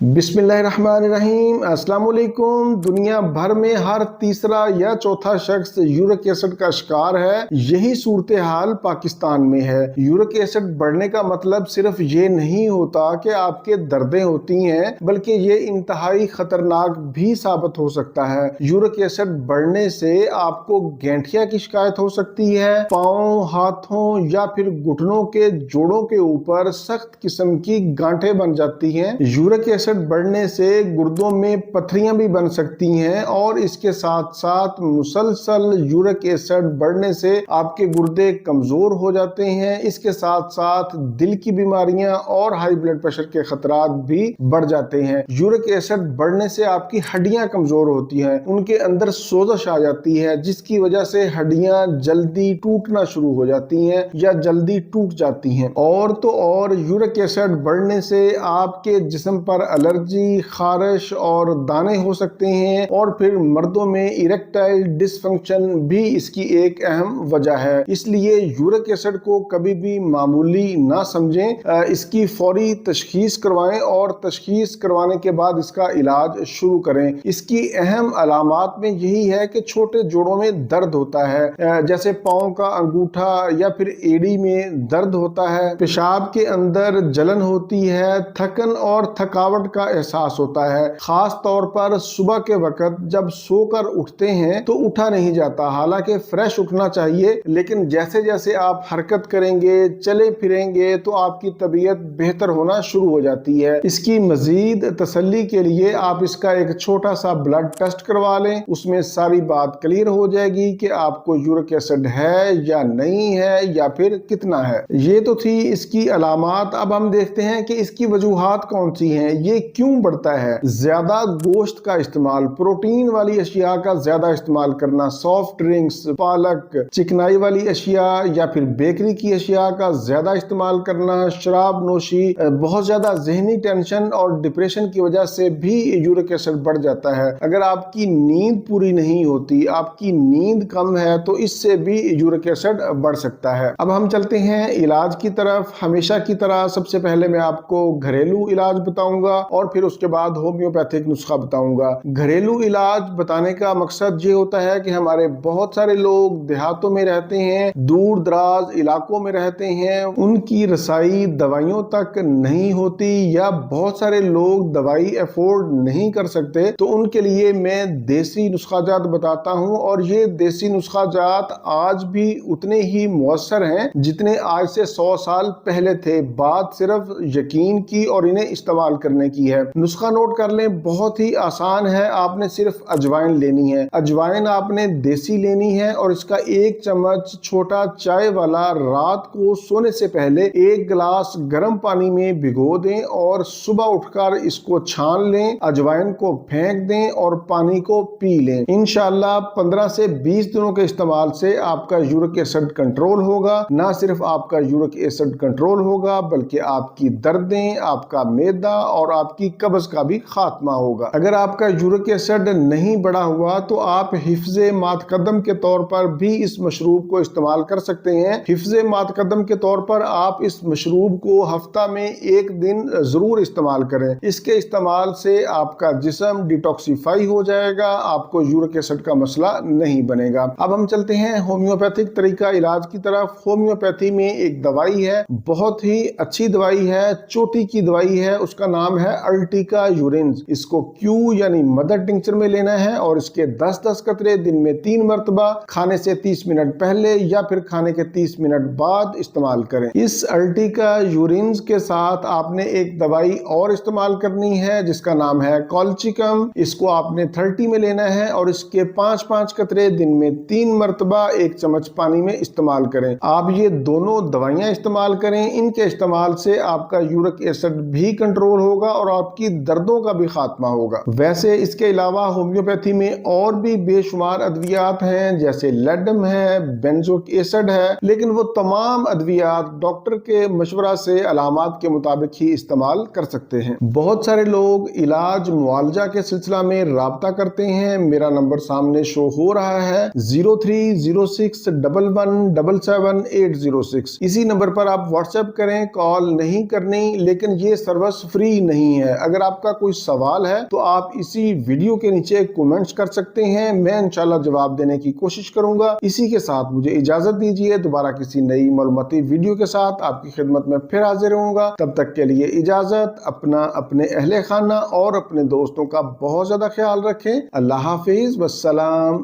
बिस्मिल्लाहिर्रहमानिर्रहीम। अस्सलाम वालेकुम। दुनिया भर में हर तीसरा या चौथा शख्स यूरिक एसिड का शिकार है। यही सूरत हाल पाकिस्तान में है। यूरिक एसिड बढ़ने का मतलब सिर्फ ये नहीं होता कि आपके दर्दें होती हैं, बल्कि ये इंतहाई खतरनाक भी साबित हो सकता है। यूरिक एसिड बढ़ने से आपको गैंठिया की शिकायत हो सकती है। पाँव, हाथों या फिर घुटनों के जोड़ों के ऊपर सख्त किस्म की गांठें बन जाती हैं। यूरिक एसिड बढ़ने से गुर्दों में पथरियां भी बन सकती हैं और इसके साथ साथ मुसलसल यूरिक एसिड बढ़ने से आपके गुर्दे कमजोर हो जाते हैं। इसके साथ साथ दिल की बीमारियां और हाई ब्लड प्रेशर के खतरात भी बढ़ जाते हैं। यूरिक एसिड बढ़ने से आपकी हड्डियां कमजोर होती हैं, उनके अंदर सोजश आ जाती है, जिसकी वजह से हड्डियां जल्दी टूटना शुरू हो जाती हैं या जल्दी टूट जाती हैं। और तो और यूरिक एसिड बढ़ने से आपके जिस्म पर एलर्जी, खारिश और दाने हो सकते हैं। और फिर मर्दों में इरेक्टाइल डिसफंक्शन भी इसकी एक अहम वजह है। इसलिए यूरिक एसिड को कभी भी मामूली ना समझें, इसकी फौरी तशखीस करवाएं और तशखीस करवाने के बाद इसका इलाज शुरू करें। इसकी अहम अलामात में यही है कि छोटे जोड़ों में दर्द होता है, जैसे पाँव का अंगूठा या फिर एड़ी में दर्द होता है, पेशाब के अंदर जलन होती है, थकन और थकावट का एहसास होता है। खास तौर पर सुबह के वक्त जब सोकर उठते हैं तो उठा नहीं जाता, हालांकि फ्रेश उठना चाहिए, लेकिन जैसे जैसे आप हरकत करेंगे, चले फिरेंगे तो आपकी तबीयत बेहतर होना शुरू हो जाती है। इसकी मजीद तसल्ली के लिए आप इसका एक छोटा सा ब्लड टेस्ट करवा लें, उसमें सारी बात क्लियर हो जाएगी कि आपको यूरिक एसिड है या नहीं है या फिर कितना है। ये तो थी इसकी अलामात। अब हम देखते हैं कि इसकी वजूहात कौन सी हैं, ये क्यों बढ़ता है। ज्यादा गोश्त का इस्तेमाल, प्रोटीन वाली अशिया का ज्यादा इस्तेमाल करना, सॉफ्ट ड्रिंक्स, पालक, चिकनाई वाली अशिया या फिर बेकरी की अशिया का ज्यादा इस्तेमाल करना, शराब नोशी, बहुत ज्यादा जहनी टेंशन और डिप्रेशन की वजह से भी यूरिक एसिड बढ़ जाता है। अगर आपकी नींद पूरी नहीं होती, आपकी नींद कम है, तो इससे भी यूरिक एसिड बढ़ सकता है। अब हम चलते हैं इलाज की तरफ। हमेशा की तरह सबसे पहले मैं आपको घरेलू इलाज बताऊंगा और फिर उसके बाद होम्योपैथिक नुस्खा बताऊंगा। घरेलू इलाज बताने का मकसद ये होता है कि हमारे बहुत सारे लोग देहातों में रहते हैं, दूर दराज इलाकों में रहते हैं, उनकी रसाई दवाइयों तक नहीं होती या बहुत सारे लोग दवाई अफोर्ड नहीं कर सकते, तो उनके लिए मैं देसी नुस्खा जात बताता हूं। और ये देसी नुस्खा जात आज भी उतने ही मुअस्सर हैं जितने आज से 100 साल पहले थे। बात सिर्फ यकीन की और इन्हें इस्तेमाल करने की है। नुस्खा नोट कर लें, बहुत ही आसान है। आपने सिर्फ अजवाइन लेनी है। अजवाइन आपने देसी लेनी है और इसका 1 चम्मच छोटा चाय वाला रात को सोने से पहले 1 गिलास गर्म पानी में भिगो दें और सुबह उठकर इसको छान लें, अजवाइन को फेंक दें और पानी को पी लें। इंशाल्लाह 15 से 20 दिनों के इस्तेमाल से आपका यूरिक एसिड कंट्रोल होगा। ना सिर्फ आपका यूरिक एसिड कंट्रोल होगा, बल्कि आपकी दर्दें, आपका मैदा और आपकी कब्ज का भी खात्मा होगा। अगर आपका यूरिक एसिड नहीं बढ़ा हुआ तो आप हिफ्ज़े मातकदम के तौर पर भी इस मशरूब को इस्तेमाल कर सकते हैं। हिफ्ज़े मातकदम के तौर पर आप इस मशरूब को हफ्ता में 1 दिन जरूर इस्तेमाल करें। इसके इस्तेमाल से आपका जिस्म डिटॉक्सिफाई हो जाएगा, आपको यूरिक एसिड का मसला नहीं बनेगा। अब हम चलते हैं होम्योपैथिक तरीका इलाज की तरफ। होम्योपैथी में एक दवाई है, बहुत ही अच्छी दवाई है, चोटी की दवाई है, उसका नाम है अर्टिका यूरिन्स। इसको क्यू यानी मदर टिंचर में लेना है और इसके 10-10 कतरे दिन में 3 मरतबा खाने से 30 मिनट पहले या फिर खाने के 30 मिनट बाद इस्तेमाल करें। इस अर्टिका यूरिन्स के साथ आपने एक दवाई और इस्तेमाल करनी है जिसका नाम है कॉल्चिकम। इसको आपने 30 में लेना है और इसके 5-5 कतरे दिन में 3 मरतबा 1 चम्मच पानी में इस्तेमाल करें। आप ये दोनों दवाइयां इस्तेमाल करें, इनके इस्तेमाल से आपका यूरिक एसिड भी कंट्रोल होगा और आपकी दर्दों का भी खात्मा होगा। वैसे इसके अलावा होम्योपैथी में और भी बेशुमार अद्वियात हैं, जैसे लेडम है, बेंजोइक एसिड है, लेकिन वो तमाम अद्वियात डॉक्टर के मशवरा से अलामात के मुताबिक ही इस्तेमाल कर सकते हैं। बहुत सारे लोग इलाज मुआलजा के सिलसिला में राब्ता करते हैं। मेरा नंबर सामने शो हो रहा है 030611777806। इसी नंबर पर आप व्हाट्सएप करें, कॉल नहीं करनी, लेकिन ये सर्विस फ्री नहीं نہیں ہے۔ اگر آپ کا کوئی سوال ہے تو آپ اسی ویڈیو کے نیچے کومنٹس کر سکتے ہیں، میں انشاءاللہ جواب دینے کی کوشش کروں گا۔ اسی کے ساتھ مجھے اجازت دیجیے، دوبارہ کسی نئی معلوماتی ویڈیو کے ساتھ آپ کی خدمت میں پھر حاضر ہوں گا۔ تب تک کے لیے اجازت، اپنے اہل خانہ اور اپنے دوستوں کا بہت زیادہ خیال رکھیں۔ اللہ حافظ، والسلام۔